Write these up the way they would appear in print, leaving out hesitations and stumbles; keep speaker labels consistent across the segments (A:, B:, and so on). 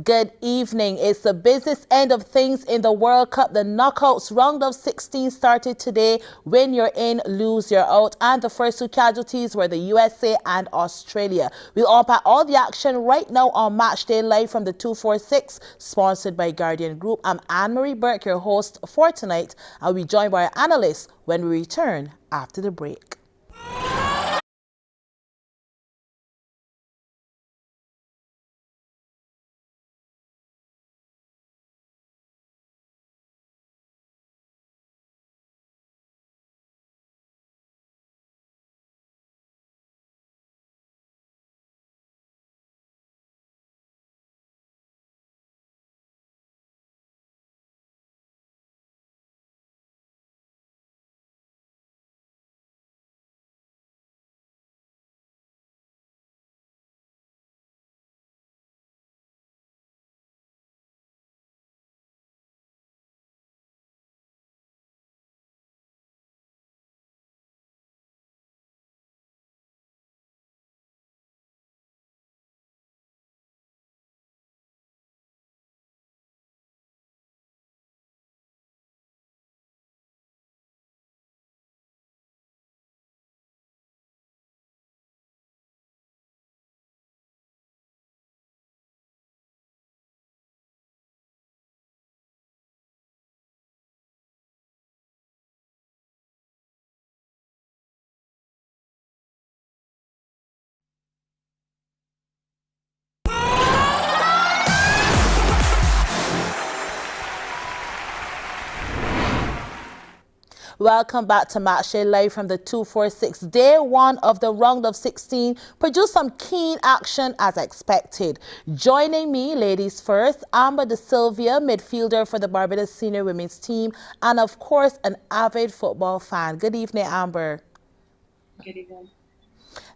A: Good evening. It's the business end of things in the World Cup. The knockouts round of 16 started today. Win you're in, lose you're out. And the first two casualties were the USA and Australia. We'll unpack all the action right now on Matchday Live from the 246, sponsored by Guardian Group. I'm Anne-Marie Burke, your host for tonight. I'll be joined by our analyst when we return after the break. Welcome back to Matchday Live from the 246. Day one of the round of 16 produced some keen action as expected. Joining me, ladies first, Amber de Silvia, midfielder for the Barbados senior women's team, and of course, an avid football fan. Good evening, Amber.
B: Good evening.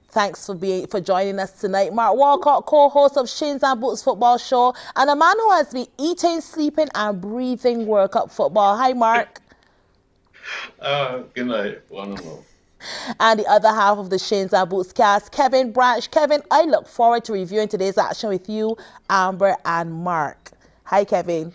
A: Thanks for joining us tonight. Mark Walcott, co-host of Shins and Boots Football Show, and a man who has been eating, sleeping, and breathing World Cup football. Hi, Mark.
C: Good night, one and all.
A: And the other half of the Shins and Boots cast, Kevin Branch. Kevin, I look forward to reviewing today's action with you, Amber and Mark. Hi, Kevin.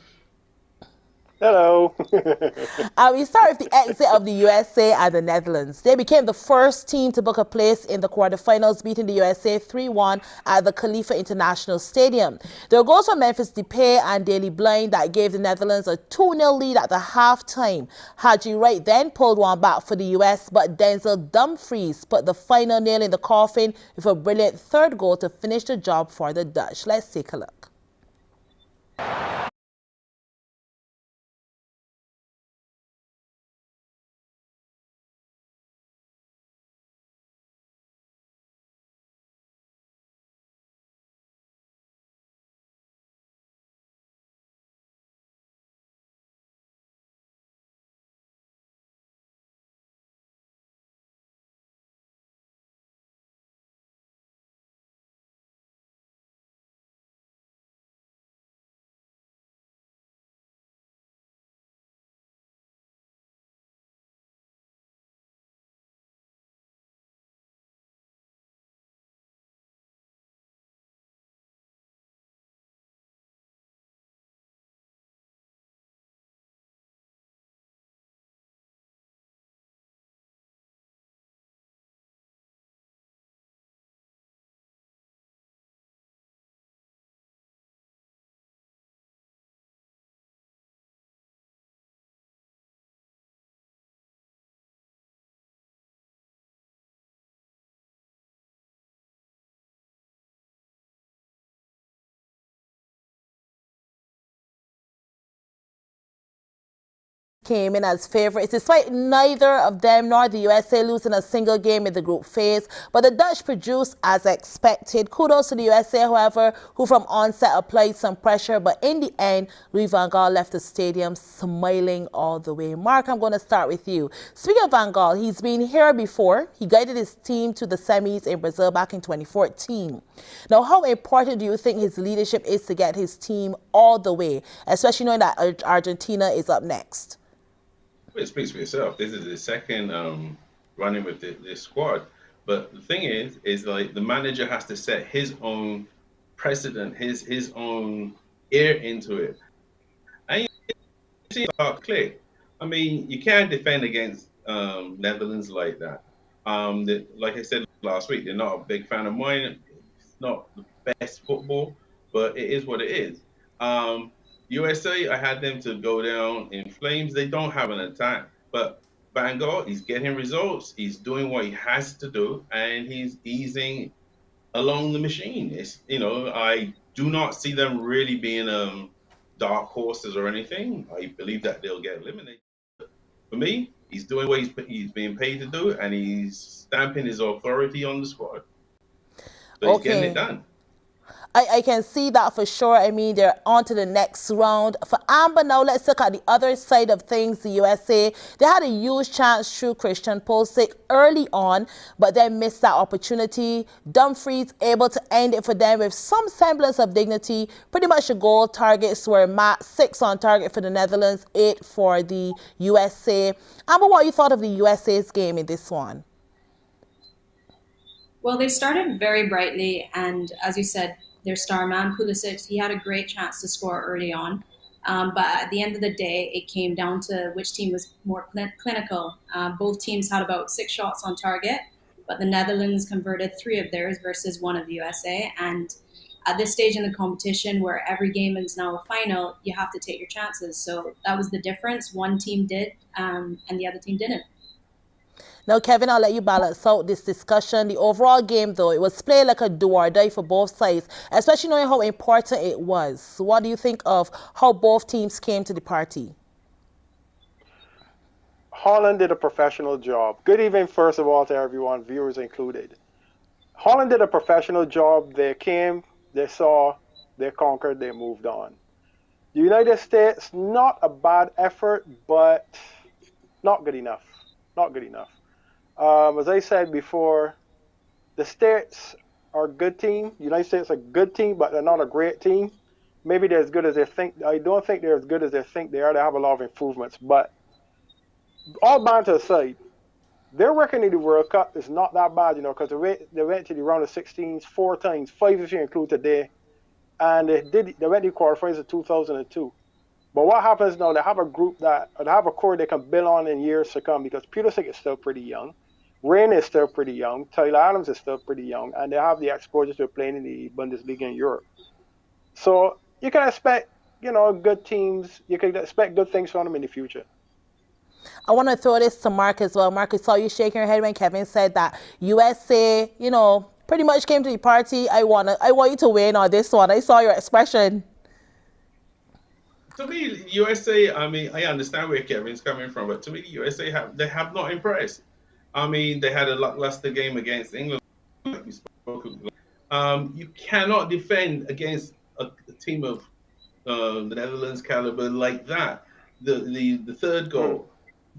D: Hello.
A: We start with the exit of the USA and the Netherlands. They became the first team to book a place in the quarterfinals, beating the USA 3-1 at the Khalifa International Stadium. There were goals from Memphis Depay and Daley Blind that gave the Netherlands a 2-0 lead at the half-time. Haji Wright then pulled one back for the US, but Denzel Dumfries put the final nail in the coffin with a brilliant third goal to finish the job for the Dutch. Let's take a look. Came in as favourites, despite neither of them nor the USA losing a single game in the group phase. But the Dutch produced as expected. Kudos to the USA, however, who from onset applied some pressure. But in the end, Louis van Gaal left the stadium smiling all the way. Mark, I'm going to start with you. Speaking of Van Gaal, he's been here before. He guided his team to the semis in Brazil back in 2014. Now, how important do you think his leadership is to get his team all the way, especially knowing that Argentina is up next?
C: It speaks for itself. This is the second running with this squad. But the thing is like the manager has to set his own precedent, his own ear into it. And you see it click. I mean, you can't defend against Netherlands like that. Like I said last week, they're not a big fan of mine. It's not the best football, but it is what it is. USA, I had them to go down in flames. They don't have an attack, but Van Gaal, he's getting results. He's doing what he has to do, and he's easing along the machine. I do not see them really being dark horses or anything. I believe that they'll get eliminated. For me, he's doing what he's being paid to do, and he's stamping his authority on the squad. So he's getting it done.
A: I can see that for sure. I mean, they're on to the next round. For Amber now, let's look at the other side of things. The USA, they had a huge chance through Christian Pulisic early on, but then missed that opportunity. Dumfries able to end it for them with some semblance of dignity. Pretty much the goal targets were met. 6 on target for the Netherlands, 8 for the USA. Amber, what you thought of the USA's game in this one?
B: Well, they started very brightly, and as you said, their star man, Pulisic, he had a great chance to score early on. But at the end of the day, it came down to which team was more clinical. Both teams had about 6 shots on target, but the Netherlands converted 3 of theirs versus 1 of the USA. And at this stage in the competition, where every game is now a final, you have to take your chances. So that was the difference. One team did, and the other team didn't.
A: Now, Kevin, I'll let you balance out this discussion. The overall game, though, it was played like a do or die for both sides, especially knowing how important it was. So what do you think of how both teams came to the party?
D: Holland did a professional job. Good evening, first of all, to everyone, viewers included. Holland did a professional job. They came, they saw, they conquered, they moved on. The United States, not a bad effort, but not good enough. Not good enough. As I said before, the States are a good team. The United States are a good team, but they're not a great team. Maybe they're as good as they think. I don't think they're as good as they think they are. They have a lot of improvements. But all banter aside, their record in the World Cup is not that bad, because they went to the round of 16s 4 times, 5 if you include today, and they went to the quarterfinals in 2002. But what happens now? They have a group they have a core they can build on in years to come, because Pulisic is still pretty young. Rain is still pretty young. Tyler Adams is still pretty young. And they have the exposure to playing in the Bundesliga in Europe. So you can expect, good teams. You can expect good things from them in the future.
A: I want to throw this to Mark as well. Mark, I saw you shaking your head when Kevin said that USA, pretty much came to the party. I want you to win on this one. I saw your expression.
C: To me, USA, I mean, I understand where Kevin's coming from, but to me, USA have not impressed. I mean, they had a lackluster game against England, like we spoke of. You cannot defend against a team of the Netherlands caliber like that. The third goal,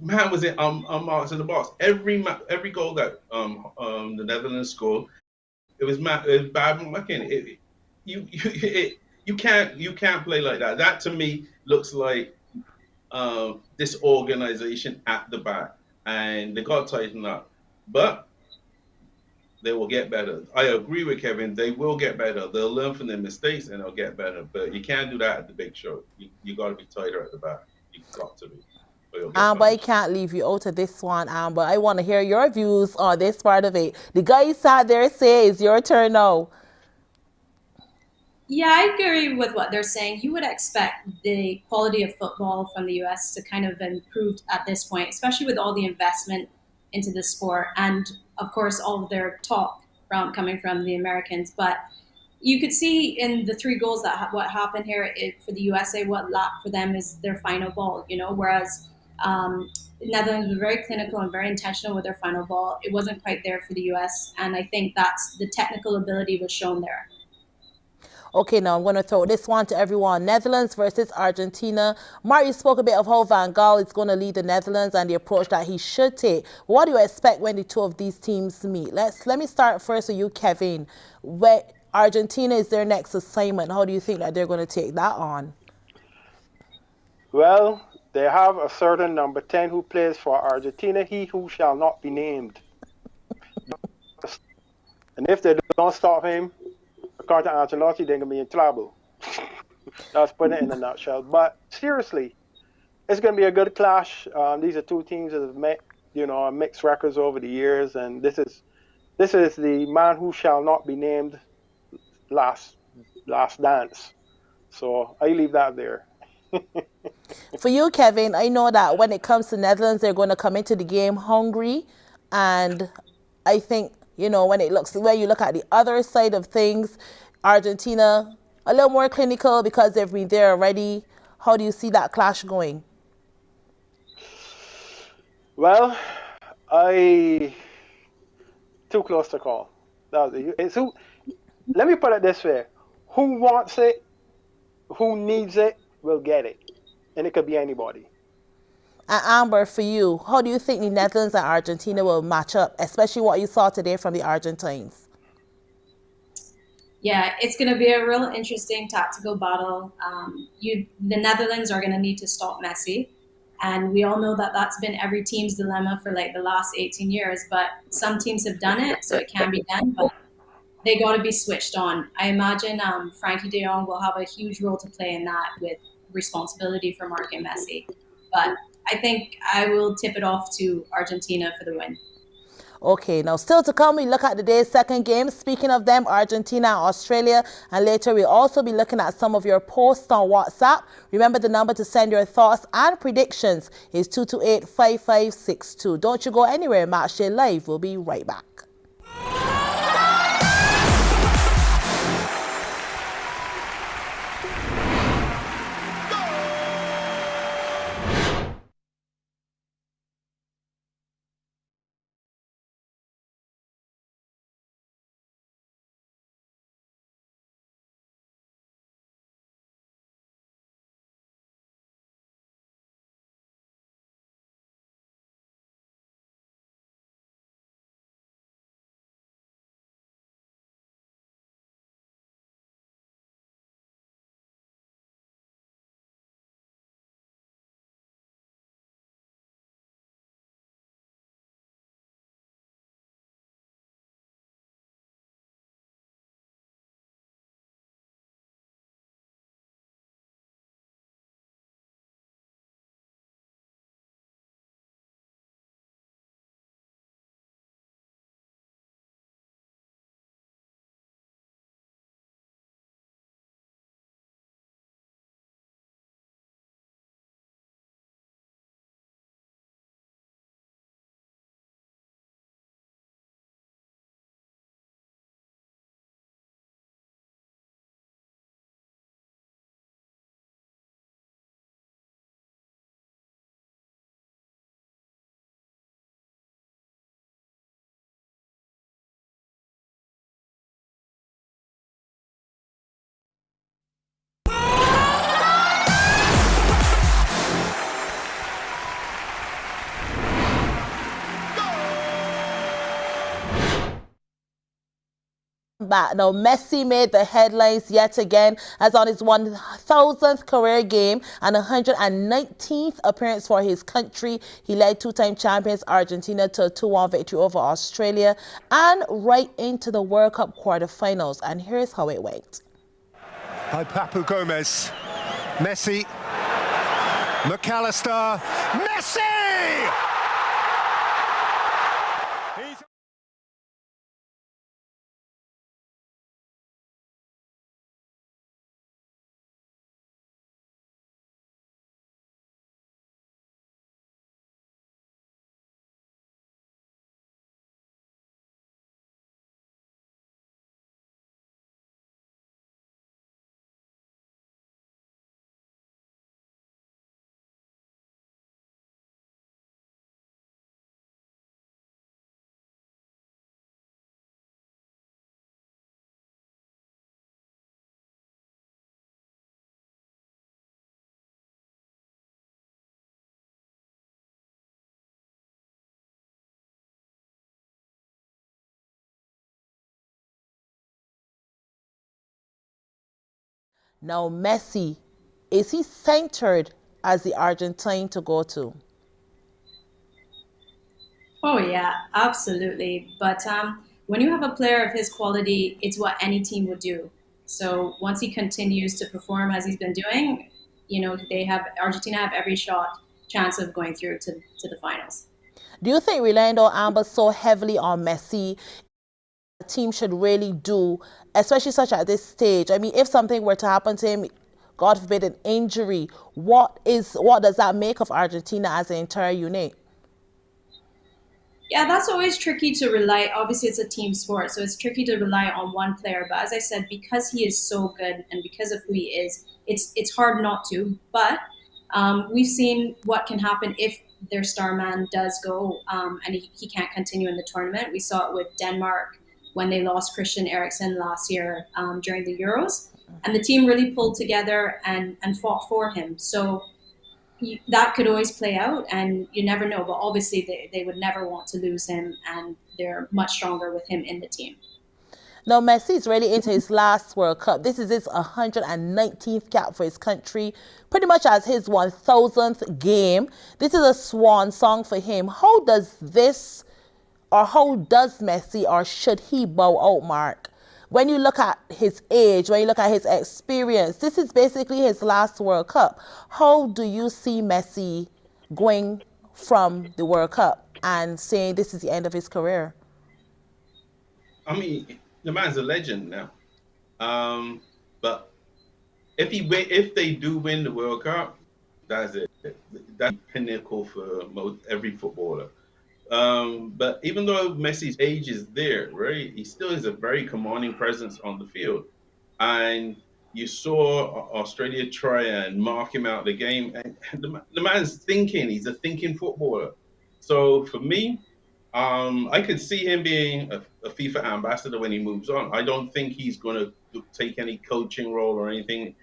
C: man, was it marks in the box. Every goal that the Netherlands scored, it was bad marking. You can't play like that. That to me looks like disorganization at the back, and they got to tighten up. But they will get better. I agree with Kevin. They will get better. They'll learn from their mistakes and they'll get better. But you can't do that at the big show. You got to be tighter at the back. You got to be.
A: But I can't leave you out of this one, Amber. I want to hear your views on this part of it. The guy sat there say it's your turn now.
B: Yeah, I agree with what they're saying. You would expect the quality of football from the US to kind of improve at this point, especially with all the investment into the sport and, of course, all of their talk coming from the Americans. But you could see in the 3 goals that what happened here for the USA, what lacked for them is their final ball, whereas Netherlands were very clinical and very intentional with their final ball. It wasn't quite there for the US, and I think that's the technical ability was shown there.
A: Okay, now I'm going to throw this one to everyone. Netherlands versus Argentina. Mario spoke a bit of how Van Gaal is going to lead the Netherlands and the approach that he should take. What do you expect when the 2 of these teams meet? Let me start first with you, Kevin. Where Argentina is their next assignment, how do you think that they're going to take that on?
D: Well, they have a certain number 10 who plays for Argentina, he who shall not be named. And if they don't stop him, according to Ancelotti, they're going to be in trouble. That's putting it in a nutshell. But seriously, it's going to be a good clash. These are two teams that have met, mixed records over the years, and this is the man who shall not be named last dance. So I leave that there.
A: For you, Kevin, I know that when it comes to Netherlands, they're going to come into the game hungry, and I think when you look at the other side of things, Argentina a little more clinical because they've been there already. How do you see that clash going?
D: Well, too close to call. So let me put it this way: who wants it, who needs it, will get it, and it could be anybody.
A: And Amber, for you, how do you think the Netherlands and Argentina will match up, especially what you saw today from the Argentines?
B: Yeah, it's going to be a real interesting tactical battle. The Netherlands are going to need to stop Messi. And we all know that that's been every team's dilemma for like the last 18 years. But some teams have done it, so it can be done. But they got to be switched on. I imagine Frankie de Jong will have a huge role to play in that with responsibility for marking Messi. But I think I will tip it off to Argentina for the win.
A: Okay, now still to come, we look at today's second game. Speaking of them, Argentina and Australia. And later we'll also be looking at some of your posts on WhatsApp. Remember, the number to send your thoughts and predictions is 228-5562. Don't you go anywhere. Matchday Live. We'll be right back. Back now, Messi made the headlines yet again as on his 1,000th career game and 119th appearance for his country. He led two-time champions Argentina to a 2-1 victory over Australia and right into the World Cup quarterfinals. And here's how it went.
E: By Papu Gomez, Messi, McAllister, Messi!
A: Now, Messi, is he centered as the Argentine to go to?
B: Oh, yeah, absolutely. But when you have a player of his quality, it's what any team would do. So once he continues to perform as he's been doing, Argentina have every chance of going through to the finals.
A: Do you think relying on Amber so heavily on Messi, the team should really do, especially such at this stage? I mean, if something were to happen to him, God forbid an injury, what does that make of Argentina as an entire unit?
B: Yeah, that's always tricky to rely. Obviously, it's a team sport, so it's tricky to rely on one player. But as I said, because he is so good and because of who he is, it's hard not to. But we've seen what can happen if their star man does go and he can't continue in the tournament. We saw it with Denmark when they lost Christian Eriksen last year during the Euros. And the team really pulled together and fought for him. So that could always play out, and you never know. But obviously, they would never want to lose him, and they're much stronger with him in the team.
A: Now, Messi is really into his last World Cup. This is his 119th cap for his country, pretty much as his 1000th game. This is a swan song for him. How does Messi, or should he bow out, Mark? When you look at his age, when you look at his experience, this is basically his last World Cup. How do you see Messi going from the World Cup and saying this is the end of his career?
C: I mean, the man's a legend now. But if they do win the World Cup, that's it. That's the pinnacle for every footballer. But even though Messi's age is there, right, he still is a very commanding presence on the field. And you saw Australia try and mark him out of the game. And the man's thinking. He's a thinking footballer. So for me, I could see him being a FIFA ambassador when he moves on. I don't think he's going to take any coaching role or anything.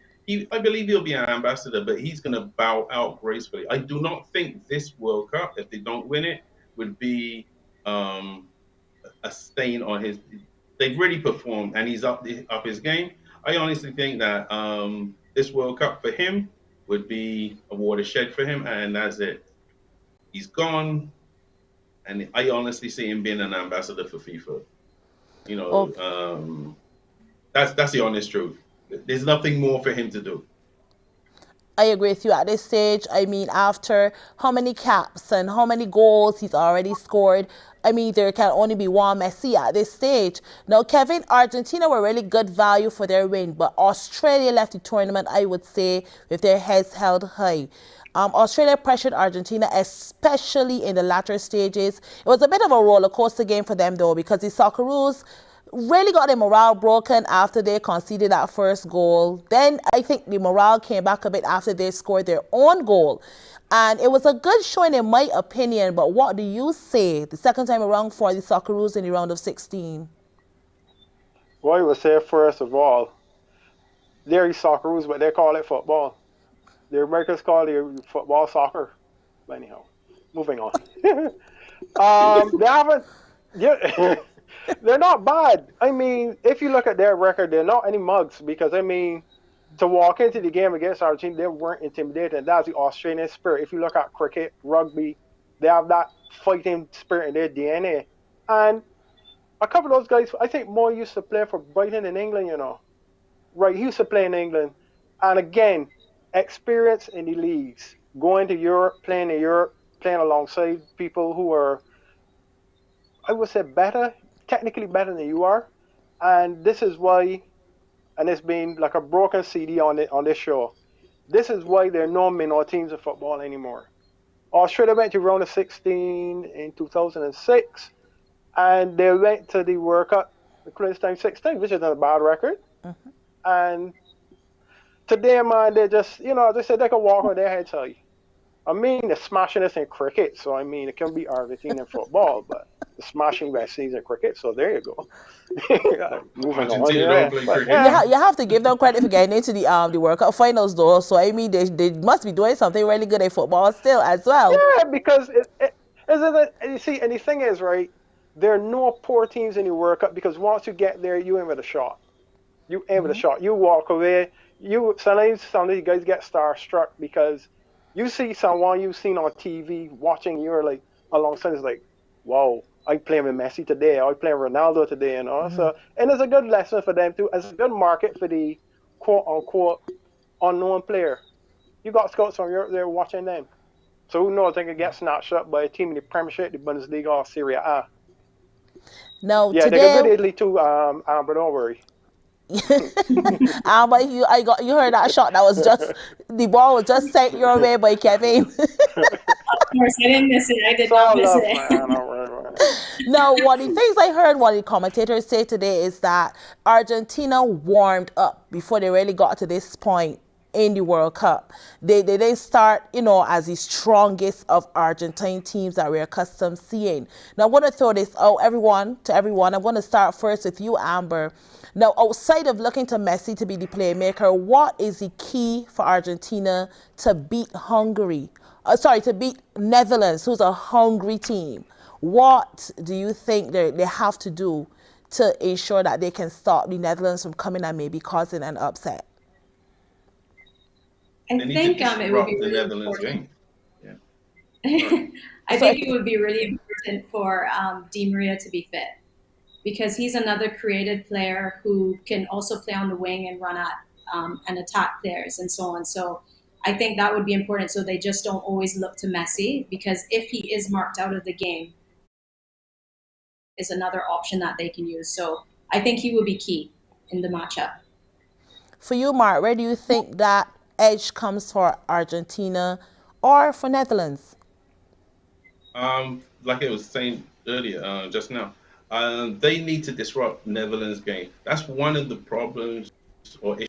C: I believe he'll be an ambassador, but he's going to bow out gracefully. I do not think this World Cup, if they don't win it, would be a stain on his. They've really performed, and he's up his game. I honestly think that this World Cup for him would be a watershed for him, and that's it. He's gone, and I honestly see him being an ambassador for FIFA. You know, that's the honest truth. There's nothing more for him to do.
A: I agree with you at this stage. I mean, after how many caps and how many goals he's already scored, I mean, there can only be one Messi at this stage. Now, Kevin, Argentina were really good value for their win, but Australia left the tournament, I would say, with their heads held high. Australia pressured Argentina, especially in the latter stages. It was a bit of a roller coaster game for them, though, because the Socceroos really got their morale broken after they conceded that first goal. Then I think the morale came back a bit after they scored their own goal. And it was a good showing in my opinion, but what do you say the second time around for the Socceroos in the round of 16?
D: Well, I would say, first of all, they're Socceroos, but they call it football. The Americans call it football soccer. Anyhow, moving on. They haven't... Yeah, they're not bad. I mean, if you look at their record, they're not any mugs, because, I mean, to walk into the game against Argentina, they weren't intimidated. And that's the Australian spirit. If you look at cricket, rugby, they have that fighting spirit in their DNA. And a couple of those guys, I think Moore used to play for Brighton in England, you know. Right, he used to play in England. And again, experience in the leagues, going to Europe, playing in Europe, playing alongside people who are, I would say, better, technically better than you are. And this is why, and it's been like a broken CD on this show, this is why there are no minor teams in football anymore. Australia went to round of 16 in 2006, and they went to the World Cup the time 16, which is not a bad record. Mm-hmm. And today, man, they just, you know, they said they can walk on their heads high. I mean, they're smashing us in cricket, so I mean, it can be Argentina in football, but the smashing Westies in cricket, so there you go. Moving on.
A: Yeah. You have to give them credit for getting into the World Cup finals, though. So I mean, they must be doing something really good in football still as well.
D: Yeah, because you see, and the thing is, right, there are no poor teams in the World Cup, because once you get there, you aim with a shot. You aim with a shot. You walk away. Sometimes you guys get starstruck because you see someone you've seen on TV watching, you're like, alongside, it's like, wow, I playing with Messi today, I playing Ronaldo today, you know. So, and it's a good lesson for them too. It's a good market for the quote unquote unknown player. You got scouts from Europe there watching them. So who knows, they could get snatched up by a team in the Premiership, the Bundesliga, or Serie A.
A: Now
D: Yeah, they could
A: today,
D: go to Italy too, but don't worry.
A: but you heard that shot. That was just the ball was just sent your way by Kevin.
B: Of course, I didn't miss it. I did
D: It's
B: not
D: all
B: miss
D: love,
B: it.
D: man. All right.
A: Now, one of the things I heard one of the commentators say today is that Argentina warmed up before they really got to this point in the World Cup. They didn't start, as the strongest of Argentine teams that we're accustomed seeing. Now, I want to throw this out to everyone. I'm going to start first with you, Amber. Now, outside of looking to Messi to be the playmaker, what is the key for Argentina to beat Hungary? To beat Netherlands, who's a hungry team. What do you think they have to do to ensure that they can stop the Netherlands from coming and maybe causing an upset?
B: I think it would be
C: the
B: really
C: Netherlands
B: important.
C: game. Yeah.
B: I think it would be really important for Di Maria to be fit, because he's another creative player who can also play on the wing and run at and attack players and so on. So I think that would be important, so they just don't always look to Messi, because if he is marked out of the game, is another option that they can use. So I think he will be key in the matchup.
A: For you, Mark, where do you think that edge comes for Argentina or for Netherlands?
C: Like I was saying earlier, just now, they need to disrupt Netherlands' game. That's one of the problems or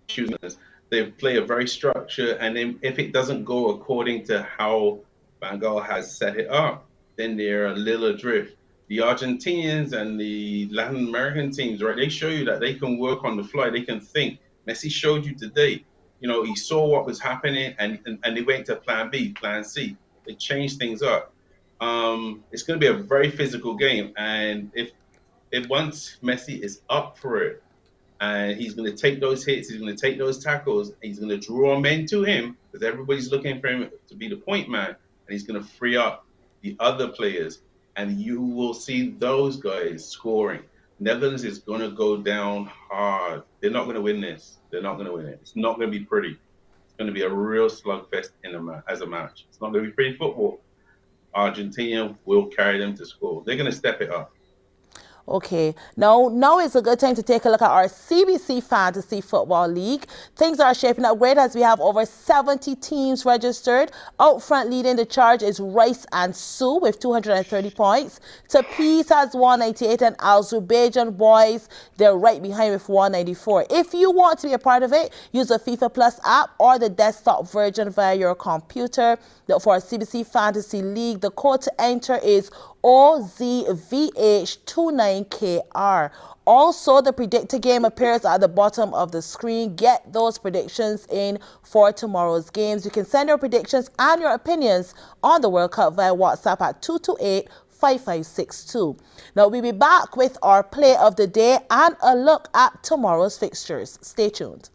C: issues. They play a very structured, and then if it doesn't go according to how Van Gaal has set it up, then they're a little adrift. The Argentinians and the Latin American teams, right? They show you that they can work on the fly. They can think. Messi showed you today. He saw what was happening, and they went to plan B, plan C. They changed things up. It's going to be a very physical game, and if once Messi is up for it, and he's going to take those hits, he's going to take those tackles, he's going to draw men to him, because everybody's looking for him to be the point man, and he's going to free up the other players, and you will see those guys scoring. Netherlands is going to go down hard. They're not going to win this. They're not going to win it. It's not going to be pretty. It's going to be a real slugfest as a match. It's not going to be pretty football. Argentina will carry them to score. They're going to step it up.
A: Okay, now is a good time to take a look at our CBC Fantasy Football League. Things are shaping up great as we have over 70 teams registered. Out front leading the charge is Rice and Sue with 230 points. Tapiz has 198 and Azerbaijan Boys, they're right behind with 194. If you want to be a part of it, use the FIFA Plus app or the desktop version via your computer. For our CBC Fantasy League, the code to enter is OZVH29KR. Also, the predictor game appears at the bottom of the screen. Get those predictions in for tomorrow's games. You can send your predictions and your opinions on the World Cup via WhatsApp at 228-5562. Now, we'll be back with our play of the day and a look at tomorrow's fixtures. Stay tuned.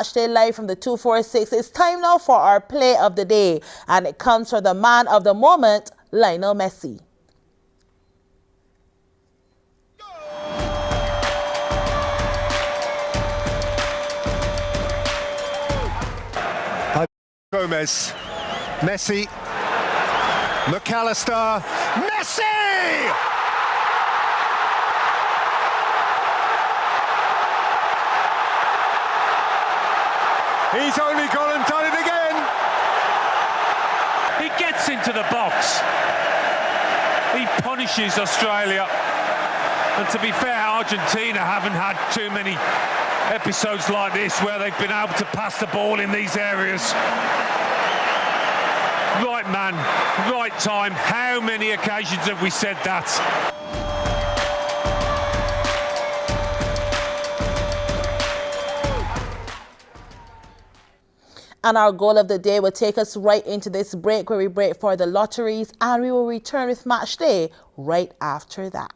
A: Stay live from the 246. It's time now for our play of the day, and it comes from the man of the moment, Lionel Messi.
E: Gomez, Messi, McAllister, Messi! He's only gone and done it again.
F: He gets into the box. He punishes Australia. And to be fair, Argentina haven't had too many episodes like this where they've been able to pass the ball in these areas. Right man, right time. How many occasions have we said that?
A: And our goal of the day will take us right into this break where we break for the lotteries, and we will return with match day right after that.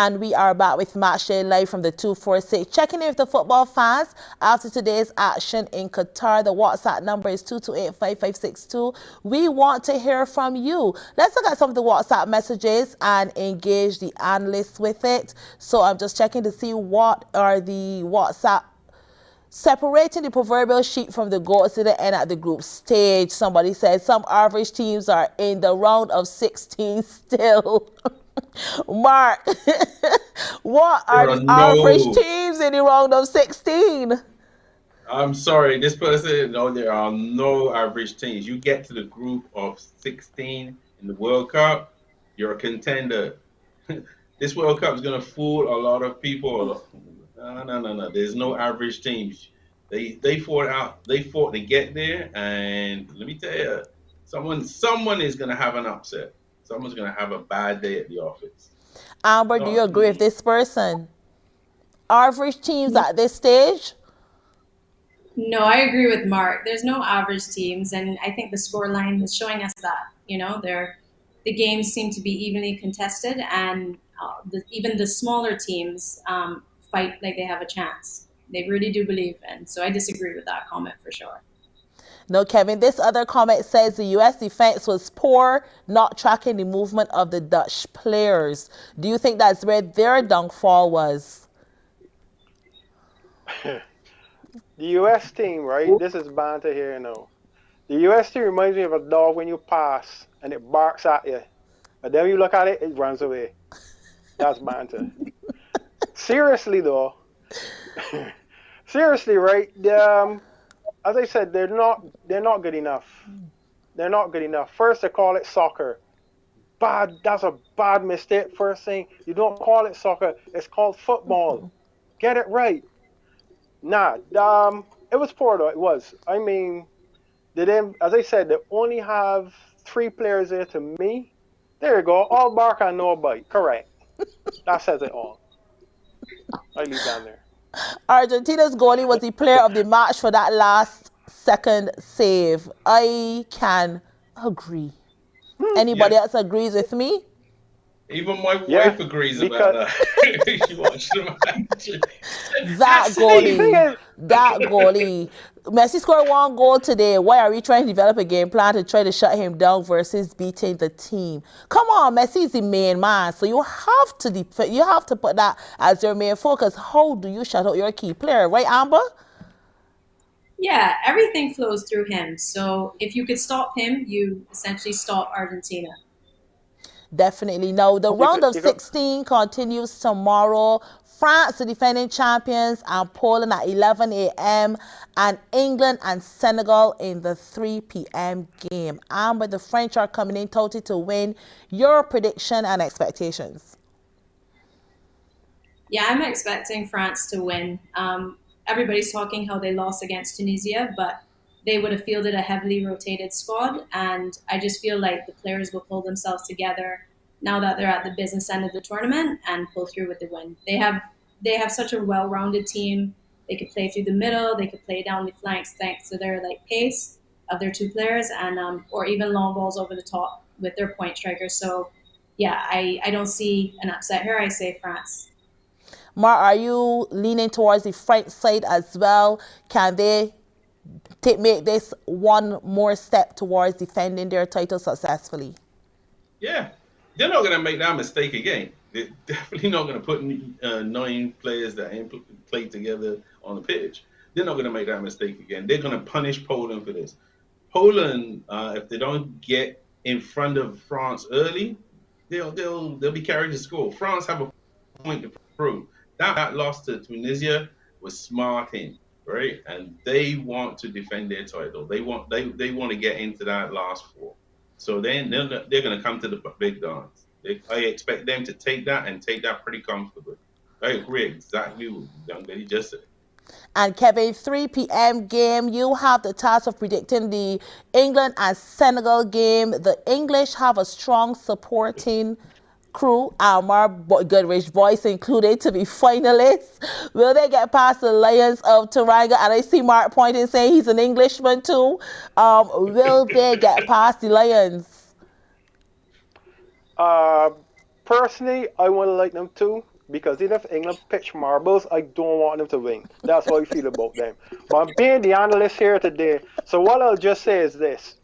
A: And we are back with Matchday Live from the 246. Checking in with the football fans after today's action in Qatar. The WhatsApp number is 228-5562. We want to hear from you. Let's look at some of the WhatsApp messages and engage the analysts with it. So I'm just checking to see what are the WhatsApp. Separating the proverbial sheep from the goats to the end at the group stage. Somebody said some average teams are in the round of 16 still. Mark, what are the average teams in the round of 16?
C: I'm sorry, this person, no, there are no average teams. You get to the group of 16 in the World Cup, you're a contender. This World Cup is going to fool a lot of people. No. There's no average teams. They fought to get there, and let me tell you, someone is going to have an upset. Someone's going to have a bad day at the office.
A: Amber, do you agree with this person? Average teams at this stage?
B: No, I agree with Mark. There's no average teams, and I think the scoreline is showing us that. The games seem to be evenly contested, and even the smaller teams fight like they have a chance. They really do believe in. So I disagree with that comment for sure.
A: No, Kevin, this other comment says the U.S. defense was poor, not tracking the movement of the Dutch players. Do you think that's where their downfall was?
D: The U.S. team, right? This is banter here now. The U.S. team reminds me of a dog when you pass and it barks at you. But then you look at it, it runs away. That's banter. Seriously, though. Seriously, right? As I said, they're not good enough. They're not good enough. First, they call it soccer. That's a bad mistake. First thing, you don't call it soccer. It's called football. Get it right. Nah, it was poor though. It was. I mean, as I said, they only have 3 players there to me. There you go. All bark and no bite. Correct. That says it all. I leave that there.
A: Argentina's goalie was the player of the match for that last second save. I can agree. Anybody else agrees with me?
C: Even my wife agrees about that. She watched the match.
A: That goalie. Messi scored 1 goal today. Why are we trying to develop a game plan to try to shut him down versus beating the team? Come on, Messi is the main man, so you have to you have to put that as your main focus. How do you shut out your key player, right, Amber?
B: Yeah, everything flows through him. So if you could stop him, you essentially stop Argentina.
A: Definitely. Now, the round of 16 continues tomorrow. France, the defending champions, and Poland at 11 a.m. and England and Senegal in the 3 p.m. game. Amber, the French are coming in totally to win. Your prediction and expectations?
B: Yeah, I'm expecting France to win. Everybody's talking how they lost against Tunisia, but they would have fielded a heavily rotated squad, and I just feel like the players will pull themselves together now that they're at the business end of the tournament and pull through with the win. They have such a well-rounded team. They could play through the middle, they could play down the flanks thanks to their pace of their 2 players, and or even long balls over the top with their point strikers. So yeah, I don't see an upset here. I say France.
A: Mark, are you leaning towards the French side as well? Can they make this one more step towards defending their title successfully?
C: Yeah, they're not going to make that mistake again. They're definitely not going to put 9 players that ain't played together on the pitch. They're not going to make that mistake again. They're going to punish Poland for this. Poland, if they don't get in front of France early, they'll be carried to score. France have a point to prove. That loss to Tunisia was smarting, right? And they want to defend their title. They want to get into that last 4. So then they're going to come to the big dance. I expect them to take that pretty comfortably. I agree exactly with young lady just said.
A: And Kevin, 3 p.m. game, you have the task of predicting the England and Senegal game. The English have a strong supporting crew, Almar Goodrich voice included, to be finalists. Will they get past the Lions of Taranga? And I see Mark pointing saying he's an Englishman too. Will they get past the Lions?
D: personally, I want to like them too, because even if England pitch marbles, I don't want them to win. That's how I feel about them. But I'm being the analyst here today, so what I'll just say is this.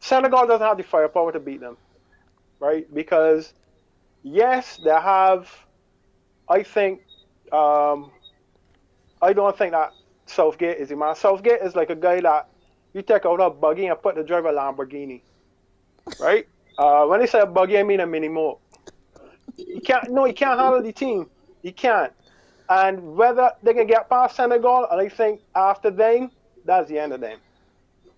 D: Senegal doesn't have the firepower to beat them, right? Because, yes, they have, I think, I don't think that Southgate is the man. Southgate is like a guy that you take out a buggy and put the driver a Lamborghini, right? When they say a buggy, I mean a mini motor. He can't handle the team. He can't. And whether they can get past Senegal, and I think after them, that's the end of them.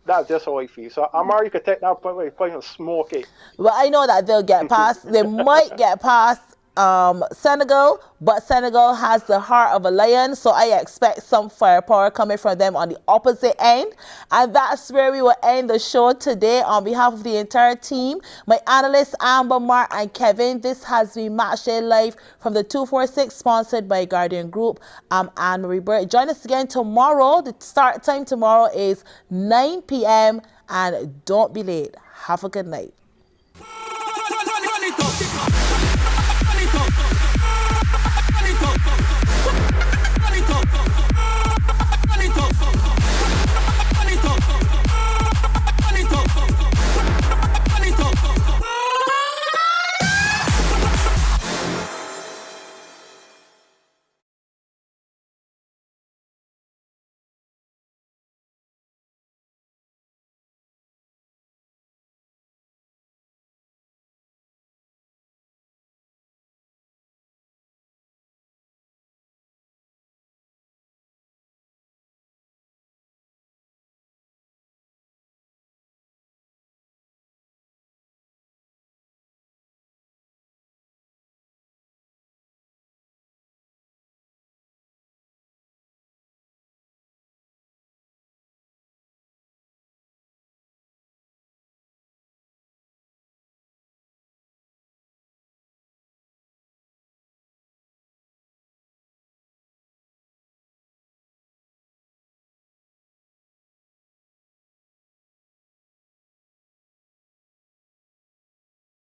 D: That's just how I feel. So Amari could take that point where he's playing smoke it.
A: Well, I know that they'll get past. They might get past Senegal, but Senegal has the heart of a lion, so I expect some firepower coming from them on the opposite end. And that's where we will end the show today. On behalf of the entire team, my analysts Amber, Mark and Kevin, this has been Matchday Live from the 246, sponsored by Guardian Group. I'm Anne-Marie Burt. Join us again tomorrow. The start time tomorrow is 9 p.m. and don't be late. Have a good night.
G: Run it up.